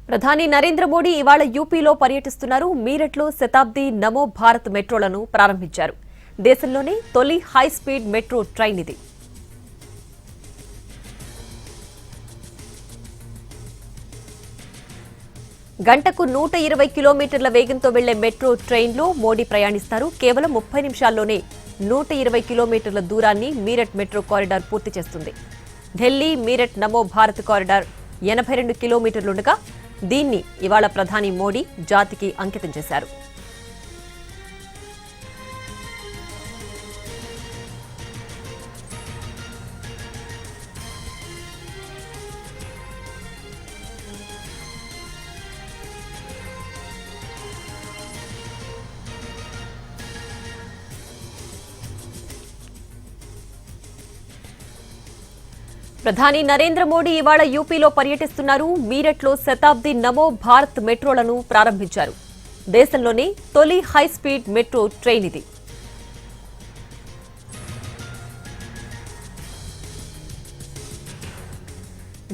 ప్రధాని నరేంద్ర మోడీ ఇవాళ యూపీలో పర్యటిస్తున్నారు. మీరట్లో శతాబ్ది నమో భారత్ మెట్రోలను ప్రారంభించారు. దేశంలోనే తొలి హై స్పీడ్ మెట్రో ట్రైన్ ఇది. గంటకు 120 కిలోమీటర్ల వేగంతో వెళ్లే మెట్రో ట్రైన్లో మోడీ ప్రయాణిస్తారు. కేవలం 30 నిమిషాల్లోనే 120 కిలోమీటర్ల దూరాన్ని మీరట్ మెట్రో కారిడార్ పూర్తి చేస్తుంది. ఢిల్లీ మీరట్ నమో భారత్ కారిడార్ 82 కిలోమీటర్లుండగా దీన్ని ఇవాళ ప్రధాని మోడీ జాతికి అంకితం చేశారు. ప్రధాని నరేంద్ర మోడీ ఇవాళ యూపీలో పర్యటిస్తున్నారు. మీరట్లో శతాబ్ది నమో భారత్ మెట్రోలను ప్రారంభించారు. దేశంలోనే తొలి హై స్పీడ్ మెట్రో ట్రైన్ ఇది.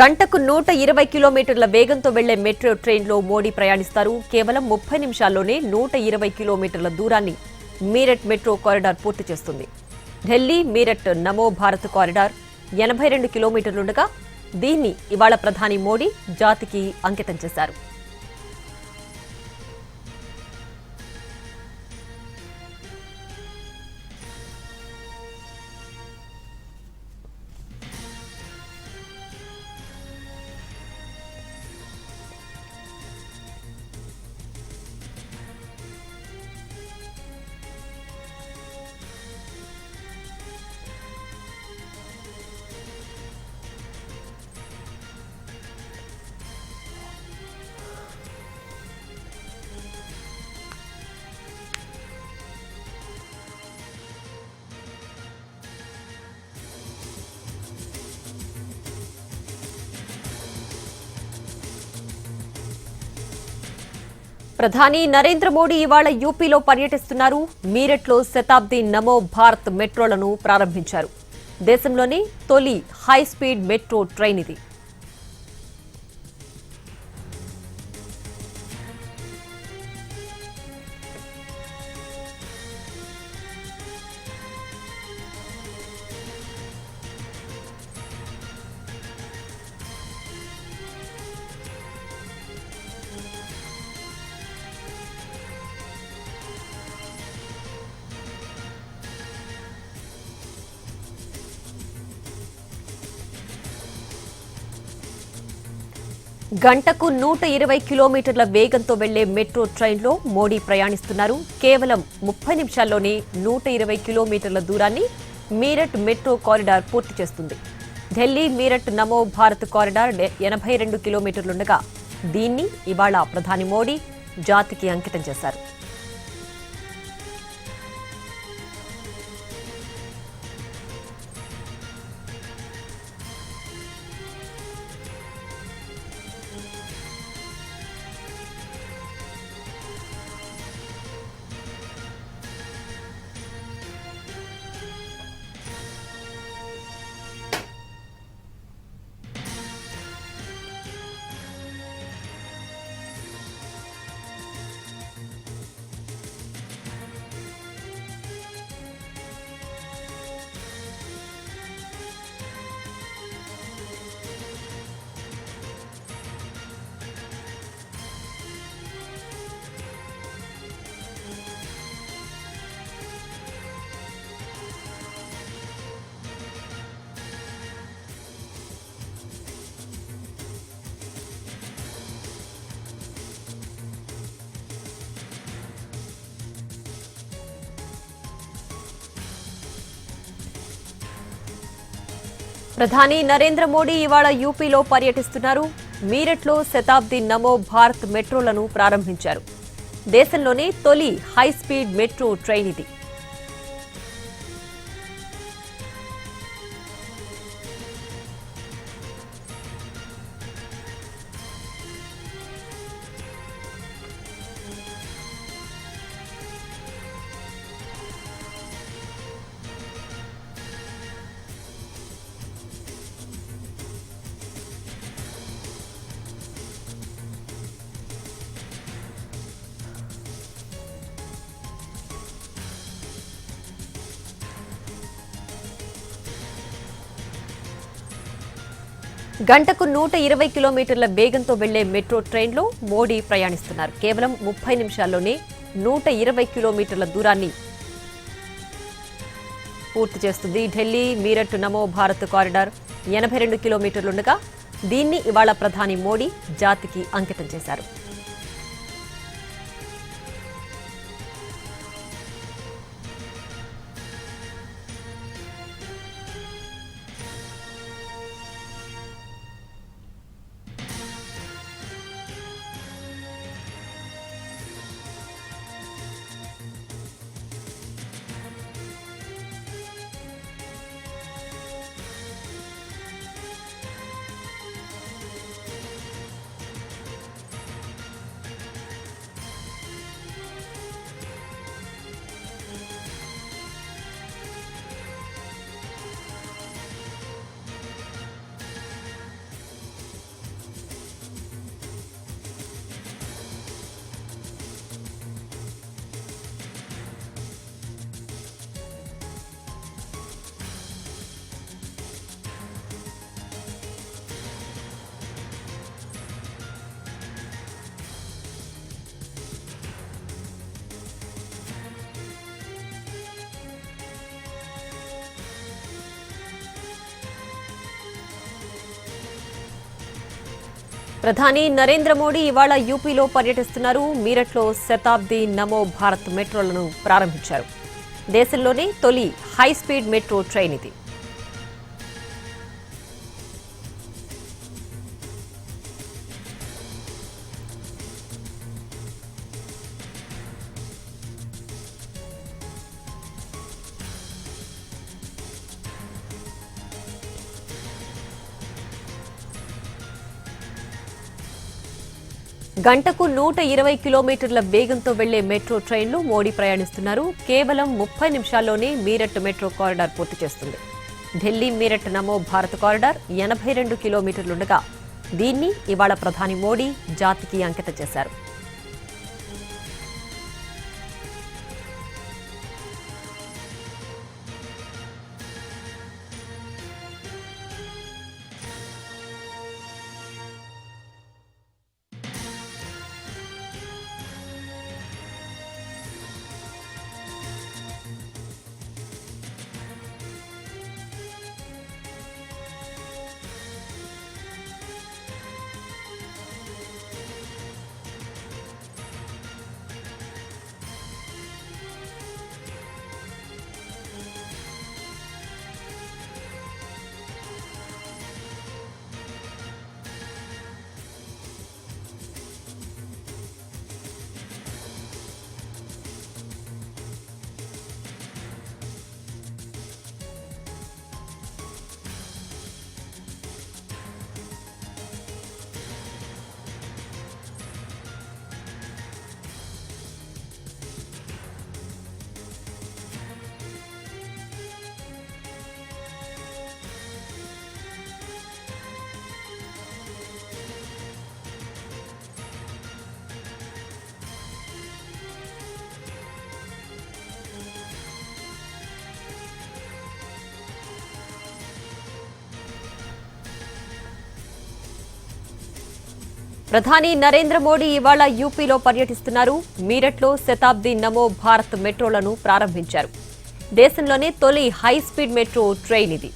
గంటకు 120 కిలోమీటర్ల వేగంతో వెళ్లే మెట్రో ట్రైన్లో మోడీ ప్రయాణిస్తారు. కేవలం 30 నిమిషాల్లోనే 120 కిలోమీటర్ల దూరాన్ని మీరట్ మెట్రో కారిడార్ పూర్తి చేస్తుంది. ఢిల్లీ మీరట్ నమో భారత్ కారిడార్ 82 కిలోమీటర్లుండగా దీన్ని ఇవాళ ప్రధాని మోడీ జాతికి అంకితం చేశారు. ప్రధాని నరేంద్ర మోడీ ఇవాళ యూపీలో పర్యటిస్తున్నారు. మీరట్లో శతాబ్ది నమో భారత్ మెట్రోలను ప్రారంభించారు. దేశంలోనే తొలి హై స్పీడ్ మెట్రో ట్రైన్ ఇది. గంటకు 120 కిలోమీటర్ల వేగంతో వెళ్లే మెట్రో ట్రైన్లో మోడీ ప్రయాణిస్తున్నారు. కేవలం 30 నిమిషాల్లోనే 120 కిలోమీటర్ల దూరాన్ని మీరట్ మెట్రో కారిడార్ పూర్తి చేస్తుంది. ఢిల్లీ మీరట్ నమో భారత్ కారిడార్ 82 కిలోమీటర్లుండగా దీన్ని ఇవాళ ప్రధాని మోడీ జాతికి అంకితం చేశారు. ప్రధాని నరేంద్ర మోడీ ఇవాళ యూపీలో పర్యటిస్తున్నారు. మీరట్లో శతాబ్ది నమో భారత్ మెట్రోలను ప్రారంభించారు. దేశంలోనే తొలి హై స్పీడ్ మెట్రో ట్రైన్ ఇది. గంటకు 120 కిలోమీటర్ల వేగంతో వెళ్లే మెట్రో ట్రైన్లో మోడీ ప్రయాణిస్తున్నారు. కేవలం 30 నిమిషాల్లోనే 120 కిలోమీటర్ల దూరాన్ని పూర్తి చేస్తుంది. ఢిల్లీ మీరట్ నమో భారత్ కారిడార్ 82 కిలోమీటర్లుండగా దీన్ని ఇవాళ ప్రధాని మోడీ జాతికి అంకితం చేశారు. ప్రధాని నరేంద్ర మోడీ ఇవాళ యూపీలో పర్యటిస్తున్నారు. మీరట్లో శతాబ్ది నమో భారత్ మెట్రోలను ప్రారంభించారు. దేశంలోనే తొలి హైస్పీడ్ మెట్రో ట్రైన్ ఇది. గంటకు 120 కిలోమీటర్ల వేగంతో వెళ్లే మెట్రో ట్రైన్లో మోడీ ప్రయాణిస్తున్నారు. కేవలం 30 నిమిషాల్లోనే మీరట్ మెట్రో కారిడార్ పూర్తి చేస్తుంది. ఢిల్లీ మీరట్ నమో భారత్ కారిడార్ 82 కిలోమీటర్లుండగా దీన్ని ఇవాళ ప్రధాని మోడీ జాతికి అంకితం చేశారు. ప్రధాని నరేంద్ర మోడీ ఇవాళ యూపీలో పర్యటిస్తున్నారు. మీరట్లో శతాబ్ది నమో భారత్ మెట్రోలను ప్రారంభించారు. దేశంలోనే తొలి హైస్పీడ్ మెట్రో ట్రైన్ ఇది.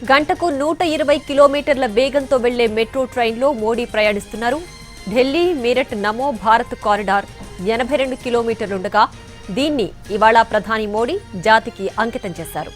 గంటకు 120 కిలోమీటర్ల వేగంతో వెళ్లే మెట్రో ట్రైన్లో మోడీ ప్రయాణిస్తున్నారు. ఢిల్లీ మీరట్ నమో భారత్ కారిడార్ 82 కిలోమీటర్లుండగా దీన్ని ఇవాళ ప్రధాని మోడీ జాతికి అంకితం చేశారు.